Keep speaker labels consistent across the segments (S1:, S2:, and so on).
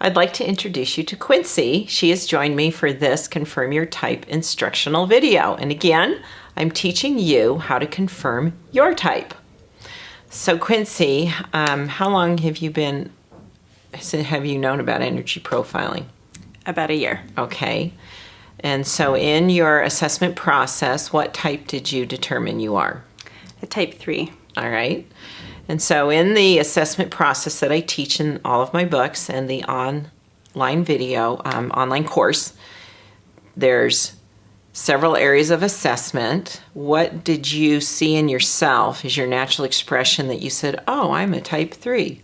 S1: I'd like to introduce you to Quincy. She has joined me for this Confirm Your Type instructional video. And again, I'm teaching you how to confirm your type. So Quincy, how long have you known about energy profiling?
S2: About a year.
S1: Okay. And so in your assessment process, what type did you determine you are?
S2: A type 3.
S1: All right. And so in the assessment process that I teach in all of my books and the online video, online course, there's several areas of assessment. What did you see in yourself as your natural expression that you said, oh, I'm a type 3?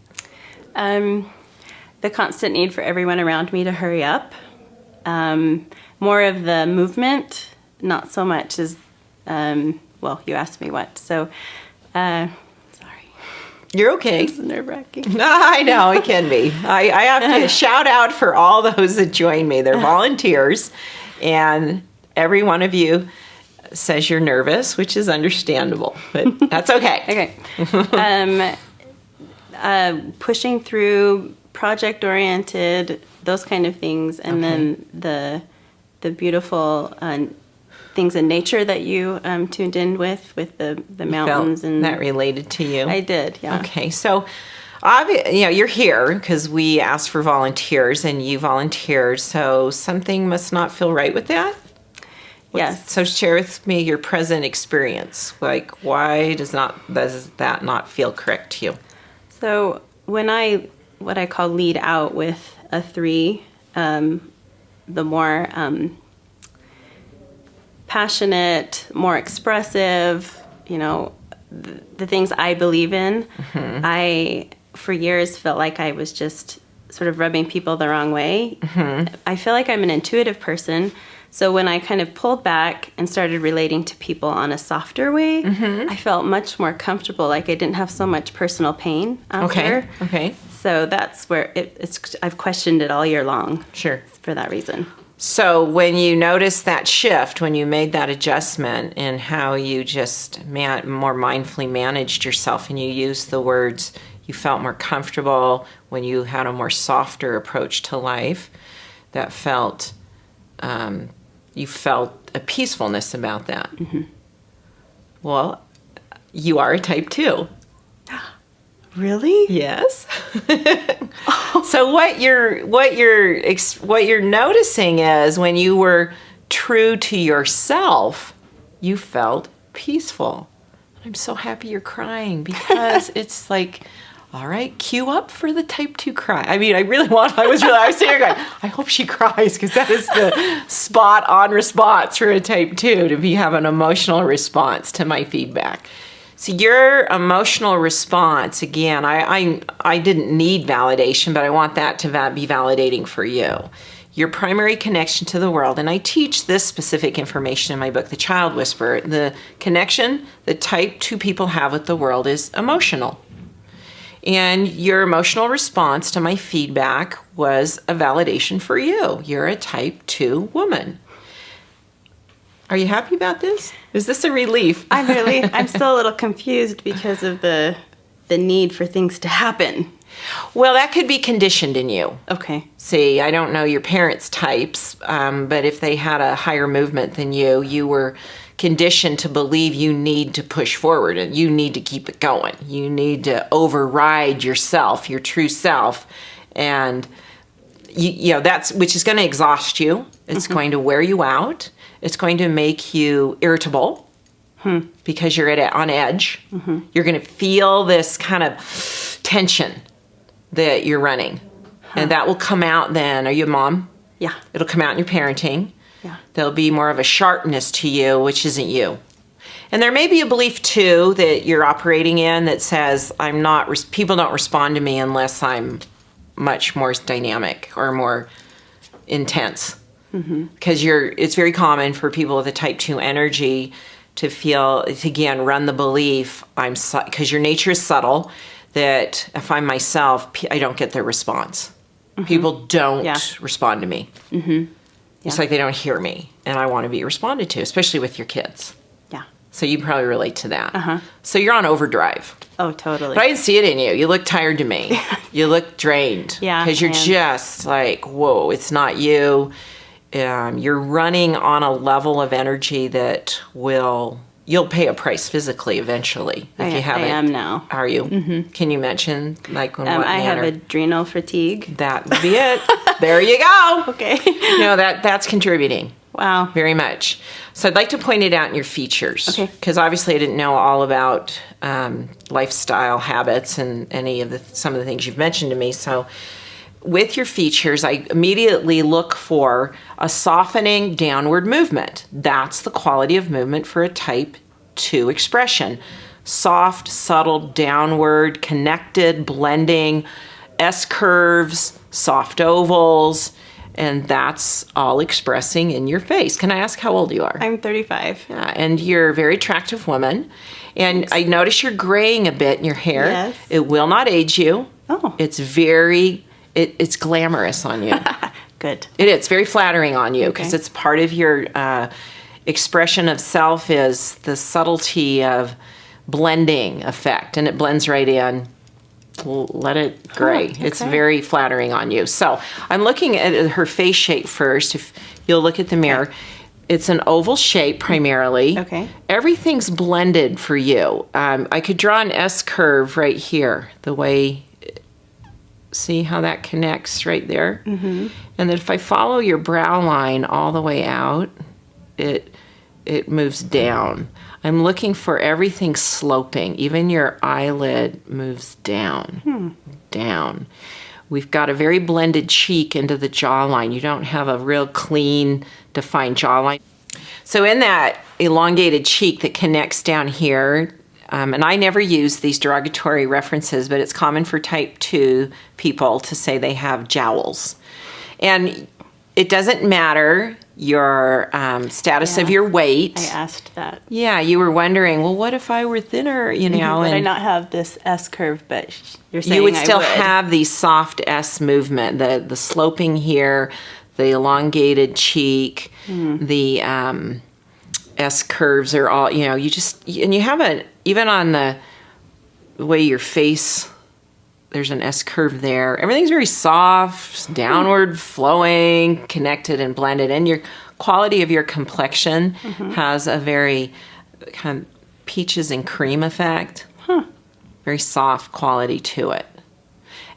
S2: The constant need for everyone around me to hurry up. More of the movement, not so much as, well, you asked me what. So, sorry.
S1: You're okay.
S2: It's nerve-wracking.
S1: I know, it can be. I have to shout out for all those that join me. They're volunteers, and every one of you says you're nervous, which is understandable, but that's okay.
S2: Okay. Pushing through, project-oriented, those kind of things, and then the beautiful things in nature that you tuned in with the mountains.
S1: And that related to you?
S2: I did, yeah.
S1: Okay, so you're here because we asked for volunteers and you volunteered, so something must not feel right with that?
S2: Yes.
S1: So share with me your present experience. Like, why does that not feel correct to you?
S2: So when what I call lead out with a 3, the more passionate, more expressive, the things I believe in, I, for years, felt like I was just sort of rubbing people the wrong way. I feel like I'm an intuitive person. So when I kind of pulled back and started relating to people on a softer way, I felt much more comfortable, like I didn't have so much personal pain after.
S1: Okay.
S2: So that's where I've questioned it all year long.
S1: Sure.
S2: For that reason.
S1: So when you noticed that shift, when you made that adjustment in how you just more mindfully managed yourself and you used the words, you felt more comfortable when you had a more softer approach to life, that felt, you felt a peacefulness about that. Well, you are a type 2.
S2: Really?
S1: Yes. So what you're noticing is when you were true to yourself, you felt peaceful. I'm so happy you're crying because it's like, all right, cue up for the type 2 cry. I mean, I was sitting here going, I hope she cries because that is the spot on response for a type 2 to have an emotional response to my feedback. So your emotional response, again, I didn't need validation, but I want that to be validating for you. Your primary connection to the world, and I teach this specific information in my book, The Child Whisperer. The connection that type 2 people have with the world is emotional. And your emotional response to my feedback was a validation for you. You're a type 2 woman. Are you happy about this? Is this a relief?
S2: I'm still a little confused because of the need for things to happen.
S1: Well, that could be conditioned in you.
S2: Okay.
S1: See, I don't know your parents' types, but if they had a higher movement than you were conditioned to believe you need to push forward and you need to keep it going. You need to override yourself, your true self, and that's which is going to exhaust you. It's going to wear you out. It's going to make you irritable because you're on edge. You're going to feel this kind of tension that you're running. And that will come out then. Are you a mom?
S2: Yeah.
S1: It'll come out in your parenting.
S2: Yeah.
S1: There'll be more of a sharpness to you, which isn't you. And there may be a belief, too, that you're operating in that says, people don't respond to me unless I'm much more dynamic or more intense. Because it's very common for people with a type 2 energy to run the belief, because your nature is subtle, that if I'm myself, I don't get their response. People don't respond to me. It's like they don't hear me, and I want to be responded to, especially with your kids.
S2: Yeah.
S1: So you probably relate to that.
S2: Uh-huh.
S1: So you're on overdrive.
S2: Oh, totally.
S1: But I didn't see it in you. You look tired to me. You look drained.
S2: Yeah,
S1: Because you're
S2: I am.
S1: just like, whoa, it's not you. You're running on a level of energy that you'll pay a price physically eventually if you haven't.
S2: I am now.
S1: Are you? Mm-hmm. Can you mention like in what
S2: I have
S1: manner?
S2: adrenal fatigue.
S1: That would be it. There you go.
S2: Okay.
S1: No, that's contributing.
S2: Wow.
S1: Very much. So I'd like to point it out in your features.
S2: Okay.
S1: Because obviously I didn't know all about lifestyle habits and some of the things you've mentioned to me. So with your features, I immediately look for a softening downward movement. That's the quality of movement for a type 2 expression. Soft, subtle, downward, connected, blending, S-curves, soft ovals, and that's all expressing in your face. Can I ask how old you are?
S2: I'm 35.
S1: Yeah, and you're a very attractive woman. And I notice you're graying a bit in your hair.
S2: Yes.
S1: It will not age you.
S2: Oh.
S1: It's it's glamorous on you.
S2: Good.
S1: It's very flattering on you because
S2: Okay.
S1: it's part of your expression of self is the subtlety of blending effect, and it blends right in. Let it gray.
S2: okay.
S1: It's very flattering on you. So I'm looking at her face shape first. If you'll look at the mirror, it's an oval shape primarily.
S2: Okay.
S1: Everything's blended for you. I could draw an S curve right here, the way. See how that connects right there? Mm-hmm. And then if I follow your brow line all the way out, it moves down. I'm looking for everything sloping. Even your eyelid moves down, down. We've got a very blended cheek into the jawline. You don't have a real clean, defined jawline. So in that elongated cheek that connects down here, and I never use these derogatory references, but it's common for type 2 people to say they have jowls. And it doesn't matter your status of your weight.
S2: I asked that.
S1: Yeah, you were wondering, well, what if I were thinner, you know?
S2: Would I
S1: and
S2: not have this S curve, but you're saying
S1: you would still
S2: I would.
S1: have the soft S movement, the sloping here, the elongated cheek, the S curves are all, you know, and you have even on the way your face, there's an S curve there. Everything's very soft, downward flowing, connected and blended. And your quality of your complexion has a very kind of peaches and cream effect. Very soft quality to it.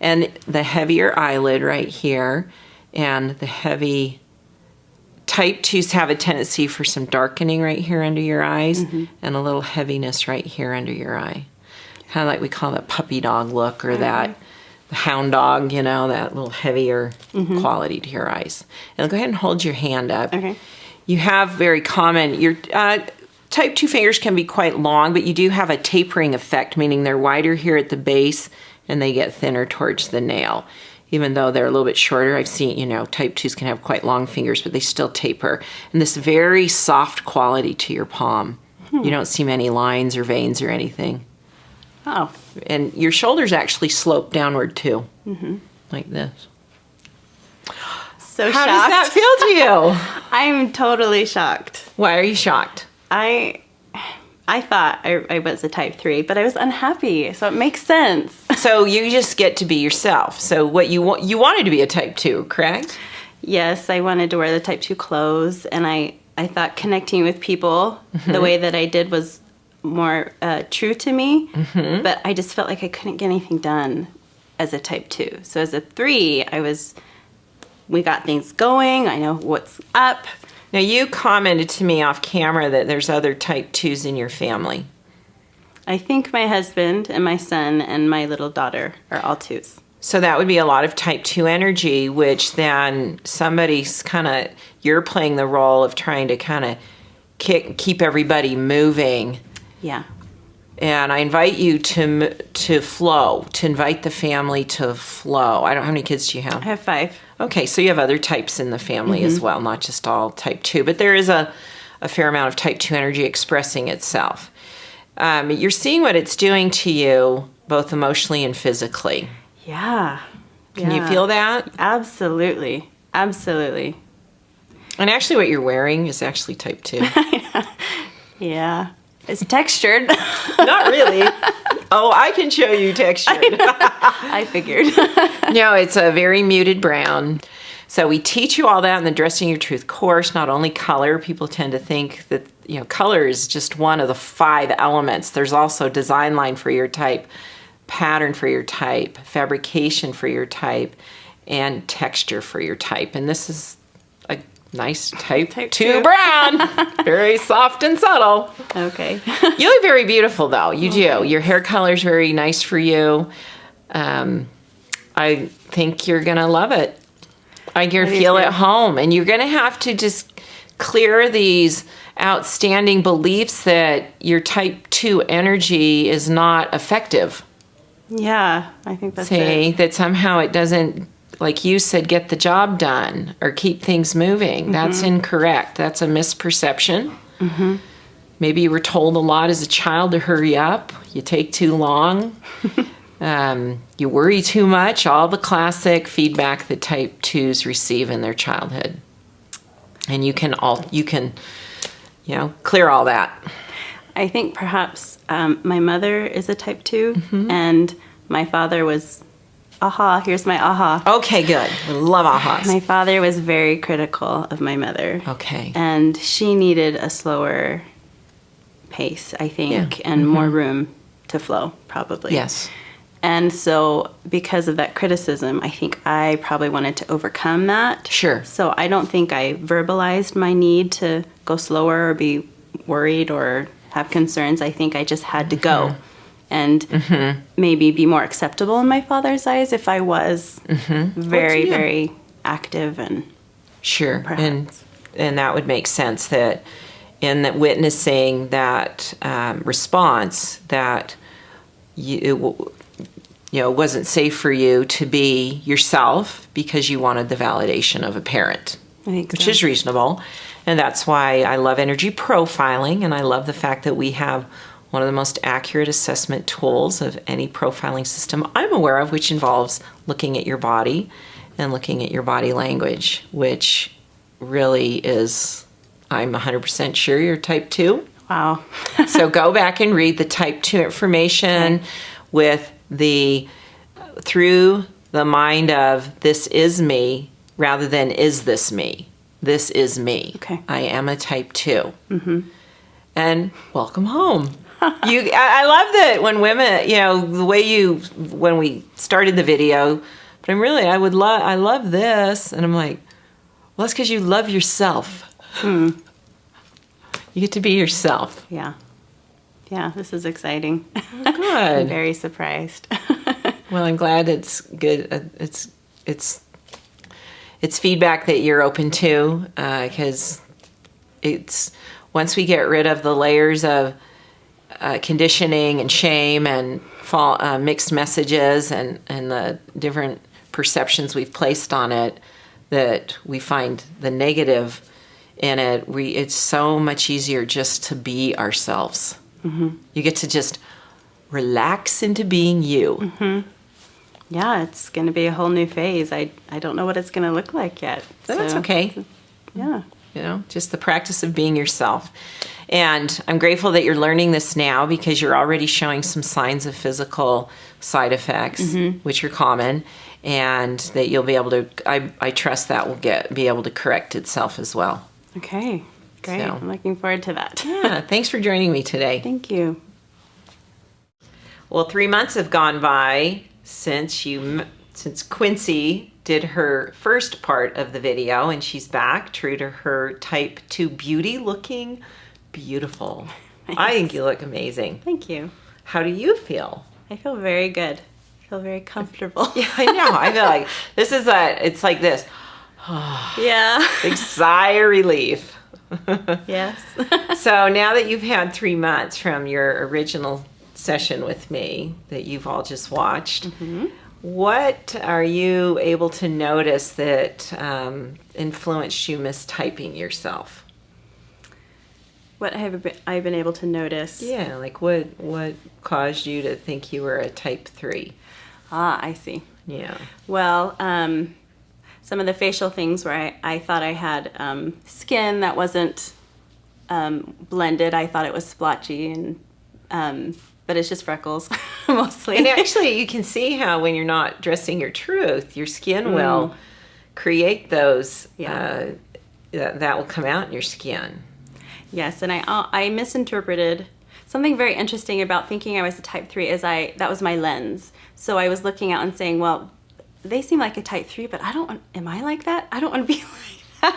S1: And the heavier eyelid right here and the heavy type 2s have a tendency for some darkening right here under your eyes and a little heaviness right here under your eye. Kind of like we call that puppy dog look or that hound dog, you know, that little heavier quality to your eyes. And go ahead and hold your hand up.
S2: Okay.
S1: You have very common, your type 2 fingers can be quite long, but you do have a tapering effect, meaning they're wider here at the base and they get thinner towards the nail. Even though they're a little bit shorter, I've seen, you know, type 2s can have quite long fingers, but they still taper. And this very soft quality to your palm. You don't see many lines or veins or anything.
S2: Oh.
S1: And your shoulders actually slope downward too, like this.
S2: So
S1: How
S2: shocked.
S1: does that feel to you?
S2: I'm totally shocked.
S1: Why are you shocked?
S2: I thought I was a type 3, but I was unhappy, so it makes sense.
S1: So you just get to be yourself. So what you wanted to be a type 2, correct?
S2: Yes, I wanted to wear the type 2 clothes, and I thought connecting with people the way that I did was more true to me, but I just felt like I couldn't get anything done as a type 2. So as a 3, we got things going. I know what's up.
S1: Now you commented to me off camera that there's other type 2s in your family.
S2: I think my husband and my son and my little daughter are all 2s.
S1: So that would be a lot of type 2 energy, which then you're playing the role of trying to kind of keep everybody moving.
S2: Yeah.
S1: And I invite you to flow, to invite the family to flow. How many kids do you
S2: I
S1: have?
S2: have 5.
S1: Okay, so you have other types in the family as well, not just all type 2. But there is a fair amount of type 2 energy expressing itself. You're seeing what it's doing to you, both emotionally and physically.
S2: Yeah.
S1: Can you feel that?
S2: Absolutely. Absolutely.
S1: And actually what you're wearing is actually type 2.
S2: Yeah. It's textured.
S1: Not really. Oh, I can show you textured.
S2: I figured.
S1: No, it's a very muted brown. So we teach you all that in the Dressing Your Truth course, not only color. People tend to think that, color is just one of the 5 elements. There's also design line for your type, pattern for your type, fabrication for your type, and texture for your type. And this is a nice type 2 brown. Very soft and subtle.
S2: Okay.
S1: You look very beautiful, though. You do. Your hair color is very nice for you. I think you're going to love it. I can feel at home. And you're going to have to just clear these outstanding beliefs that your type 2 energy is not effective.
S2: Yeah, I think that's it.
S1: That somehow it doesn't, like you said, get the job done or keep things moving. Mm-hmm. That's incorrect. That's a misperception. Mm-hmm. Maybe you were told a lot as a child to hurry up. You take too long. You worry too much. All the classic feedback that type 2s receive in their childhood. And you can clear all that.
S2: I think perhaps my mother is a type 2, and my father was, here's my aha.
S1: Okay, good. We love ahas.
S2: My father was very critical of my mother.
S1: Okay.
S2: And she needed a slower pace, I think, and more room to flow, probably.
S1: Yes.
S2: And so because of that criticism, I think I probably wanted to overcome that.
S1: Sure.
S2: So I don't think I verbalized my need to go slower or be worried or have concerns. I think I just had to go and maybe be more acceptable in my father's eyes if I was very, very active and
S1: sure.
S2: Perhaps.
S1: And that would make sense that in that witnessing that response that it wasn't safe for you to be yourself because you wanted the validation of a parent, which is reasonable. And that's why I love energy profiling, and I love the fact that we have one of the most accurate assessment tools of any profiling system I'm aware of, which involves looking at your body and looking at your body language, which really is, I'm 100% sure you're type 2.
S2: Wow.
S1: So go back and read the type 2 information with through the mind of this is me rather than is this me. This is me.
S2: Okay.
S1: I am a type 2. And welcome home. I love that when women, the way when we started the video, but I love this. And I'm like, well, that's because you love yourself. You get to be yourself.
S2: Yeah. Yeah, this is exciting.
S1: Good.
S2: I'm very surprised.
S1: Well, I'm glad it's good. It's feedback that you're open to, because it's once we get rid of the layers of conditioning and shame and mixed messages and the different perceptions we've placed on it, that we find the negative in it. It's so much easier just to be ourselves. You get to just relax into being you.
S2: Yeah, it's going to be a whole new phase. I don't know what it's going to look like yet.
S1: That's okay.
S2: Yeah.
S1: Just the practice of being yourself. And I'm grateful that you're learning this now because you're already showing some signs of physical side effects, which are common, and that you'll be able to, I trust that will be able to correct itself as well.
S2: Okay, great.
S1: So.
S2: I'm looking forward to that.
S1: Yeah, thanks for joining me today.
S2: Thank you.
S1: Well, 3 months have gone by since Quincy did her first part of the video, and she's back, true to her type 2 beauty, looking beautiful. Thanks. I think you look amazing.
S2: Thank you.
S1: How do you feel?
S2: I feel very good. I feel very comfortable.
S1: Yeah, I know. I feel like it's like this.
S2: Yeah.
S1: Big sigh of relief.
S2: Yes.
S1: So now that you've had 3 months from your original session with me that you've all just watched, what are you able to notice that influenced you mistyping yourself?
S2: What have I been able to notice?
S1: Yeah, like what caused you to think you were a type 3?
S2: Ah, I see.
S1: Yeah.
S2: Well, some of the facial things where I thought I had skin that wasn't blended. I thought it was splotchy, but it's just freckles mostly.
S1: And actually, you can see how when you're not dressing your truth, your skin will create those.
S2: Yeah.
S1: That will come out in your skin.
S2: Yes, and I misinterpreted something very interesting about thinking I was a type 3 is that was my lens. So I was looking out and saying, well, they seem like a type 3, but am I like that? I don't want to be like that.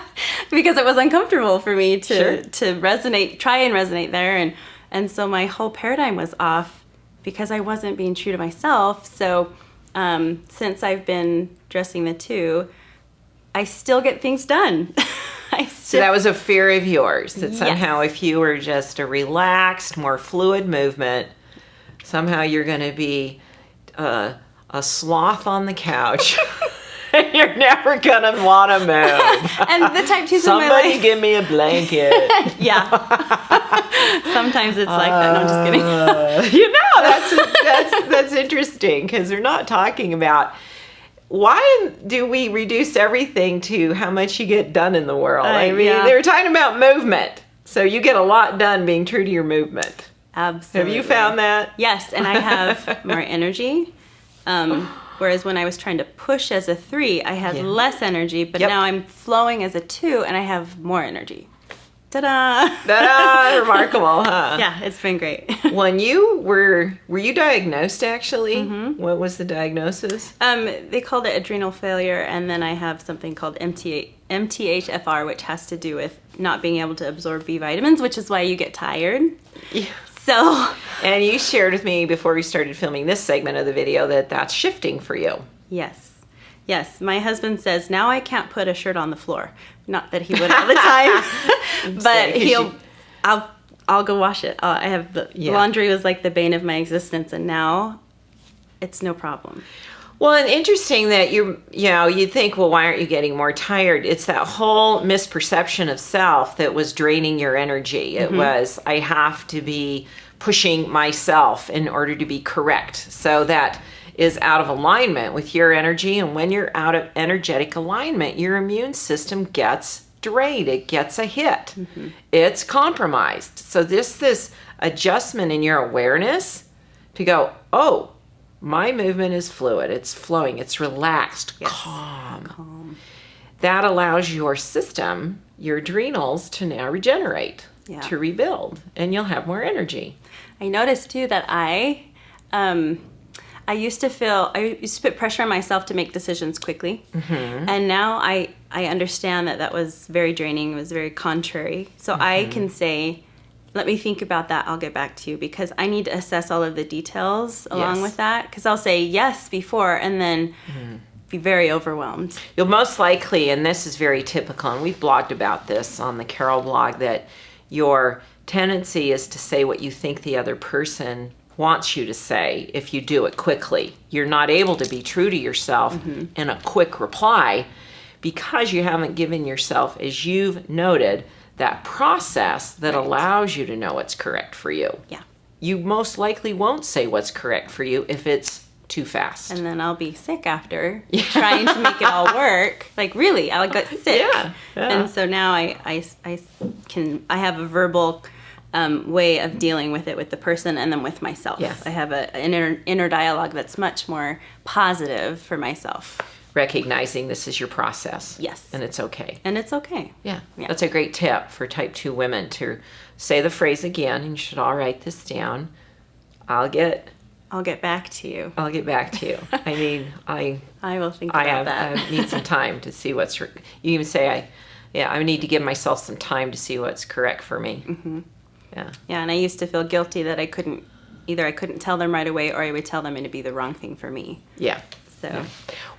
S2: Because it was uncomfortable for me to try and resonate there. And so my whole paradigm was off because I wasn't being true to myself. So since I've been dressing the 2, I still get things done.
S1: So that was a fear of yours, that somehow if you were just a relaxed, more fluid movement, somehow you're going to be a sloth on the couch. And you're never going to want to move.
S2: And the type 2s
S1: Somebody give me a blanket.
S2: Yeah. Sometimes it's like that. No, I'm just
S1: kidding. That's interesting, because they're not talking about why do we reduce everything to how much you get done in the world? I mean, they were talking about movement. So you get a lot done being true to your movement.
S2: Absolutely.
S1: Have you found that?
S2: Yes, and I have more energy. Whereas when I was trying to push as a 3, I had less energy, but now I'm flowing as a 2 and I have more energy. Ta-da!
S1: Ta-da! Remarkable, huh?
S2: Yeah, it's been great.
S1: When you were you diagnosed actually? Mm-hmm. What was the diagnosis?
S2: They called it adrenal failure, and then I have something called MTHFR, which has to do with not being able to absorb B vitamins, which is why you get tired.
S1: Yeah.
S2: So.
S1: And you shared with me before we started filming this segment of the video that that's shifting for you.
S2: Yes. Yes, my husband says, now I can't put a shirt on the floor. Not that he would all the time, but I'll go wash it. I have laundry was like the bane of my existence, and now it's no problem.
S1: Well, and interesting that you think, well, why aren't you getting more tired? It's that whole misperception of self that was draining your energy. It was, I have to be pushing myself in order to be correct. So that is out of alignment with your energy. And when you're out of energetic alignment, your immune system gets drained. It gets a hit. It's compromised. So this adjustment in your awareness to go, oh, my movement is fluid. It's flowing. It's relaxed, calm. That allows your system, your adrenals, to now regenerate, to rebuild, and you'll have more energy.
S2: I noticed too that I used to put pressure on myself to make decisions quickly. And now I understand that was very draining. It was very contrary. So I can say, let me think about that. I'll get back to you, because I need to assess all of the details along with that. Because I'll say yes before and then be very overwhelmed.
S1: You'll most likely, and this is very typical, and we've blogged about this on the Carol blog, that your tendency is to say what you think the other person wants you to say if you do it quickly. You're not able to be true to yourself in a quick reply because you haven't given yourself, as you've noted, that process that allows you to know what's correct for you.
S2: Yeah.
S1: You most likely won't say what's correct for you if it's too fast.
S2: And then I'll be sick after trying to make it all work. Like, really, I'll get sick.
S1: Yeah.
S2: And so now I have a verbal way of dealing with it with the person and then with myself.
S1: Yes.
S2: I have an inner dialogue that's much more positive for myself.
S1: Recognizing this is your process.
S2: Yes.
S1: And it's okay.
S2: And it's okay.
S1: Yeah. That's a great tip for type 2 women, to say the phrase again, and you should all write this down. I'll get
S2: back to you.
S1: I'll get back to you. I
S2: will think about that.
S1: I need some time to see what's... You even say, I need to give myself some time to see what's correct for me. Yeah. Yeah,
S2: and I used to feel guilty that I couldn't tell them right away, or I would tell them and it'd be the wrong thing for me.
S1: Yeah.
S2: So.
S1: Yeah.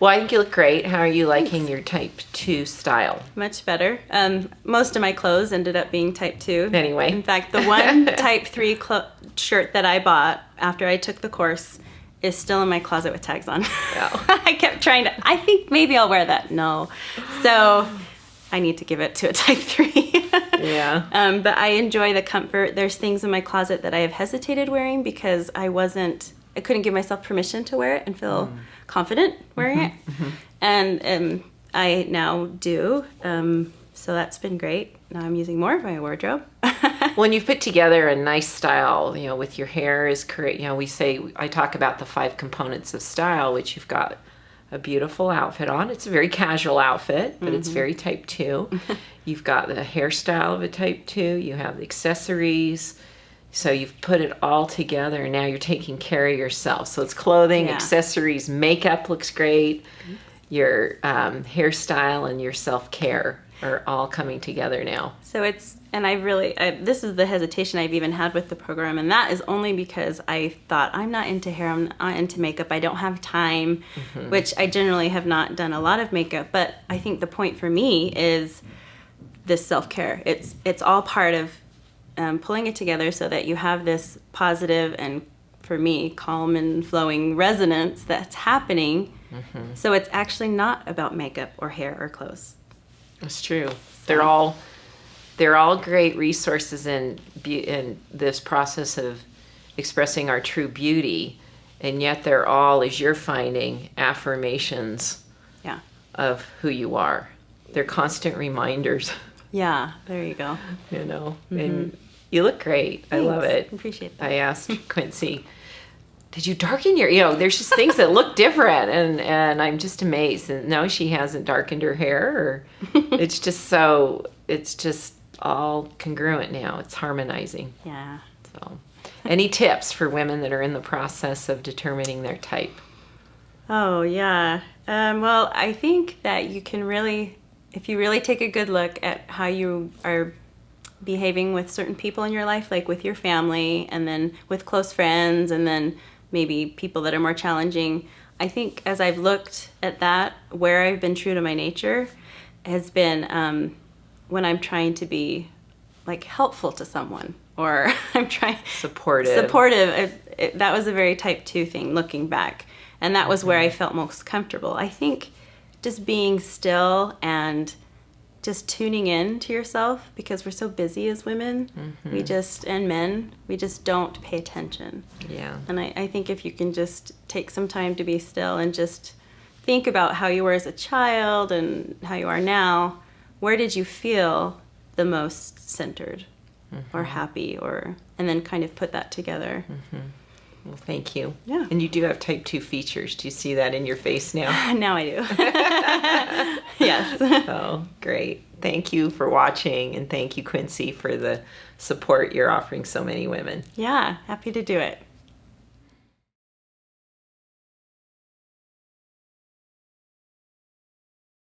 S1: Well, I think you look great. How are you liking your type 2 style?
S2: Much better. Most of my clothes ended up being type 2.
S1: Anyway.
S2: In fact, the one type 3 shirt that I bought after I took the course is still in my closet with tags on.
S1: Yeah.
S2: I kept trying to, I think maybe I'll wear that. No. So I need to give it to a type 3.
S1: Yeah.
S2: But I enjoy the comfort. There's things in my closet that I have hesitated wearing because I couldn't give myself permission to wear it and feel confident wearing it. And I now do. So that's been great. Now I'm using more of my wardrobe.
S1: When you've put together a nice style, with your hair is correct, I talk about the 5 components of style, which you've got a beautiful outfit on. It's a very casual outfit, but it's very type 2. You've got the hairstyle of a type 2. You have the accessories. So you've put it all together, and now you're taking care of yourself. So it's clothing, accessories, makeup looks great. Your hairstyle and your self-care are all coming together now.
S2: So this is the hesitation I've even had with the program, and that is only because I thought, I'm not into hair, I'm not into makeup, I don't have time, which I generally have not done a lot of makeup, but I think the point for me is this self-care. It's all part of pulling it together so that you have this positive and, for me, calm and flowing resonance that's happening. So it's actually not about makeup or hair or clothes.
S1: That's true. They're all great resources in this process of expressing our true beauty, and yet they're all, as you're finding, affirmations of who you are. They're constant reminders.
S2: Yeah, there you go.
S1: And you look great.
S2: Thanks.
S1: I love it.
S2: I appreciate that.
S1: I asked Quincy, did you darken your, there's just things that look different, and I'm just amazed. And no, she hasn't darkened her hair, or it's just all congruent now. It's harmonizing.
S2: Yeah.
S1: So, any tips for women that are in the process of determining their type?
S2: Oh, yeah. Well, I think that you can really, if you really take a good look at how you are behaving with certain people in your life, like with your family, and then with close friends, and then maybe people that are more challenging. I think as I've looked at that, where I've been true to my nature has been when I'm trying to be like helpful to someone, or I'm trying
S1: supportive.
S2: That was a very type 2 thing looking back, and that was where I felt most comfortable. I think just being still and just tuning in to yourself, because we're so busy as women, and men, we just don't pay attention.
S1: Yeah.
S2: And I think if you can just take some time to be still and just think about how you were as a child and how you are now, where did you feel the most centered or happy, and then kind of put that together.
S1: Well, thank you.
S2: Yeah.
S1: And you do have type 2 features. Do you see that in your face now?
S2: Now I do. Yes.
S1: Oh, great. Thank you for watching, and thank you, Quincy, for the support you're offering so many women.
S2: Yeah, happy to do it.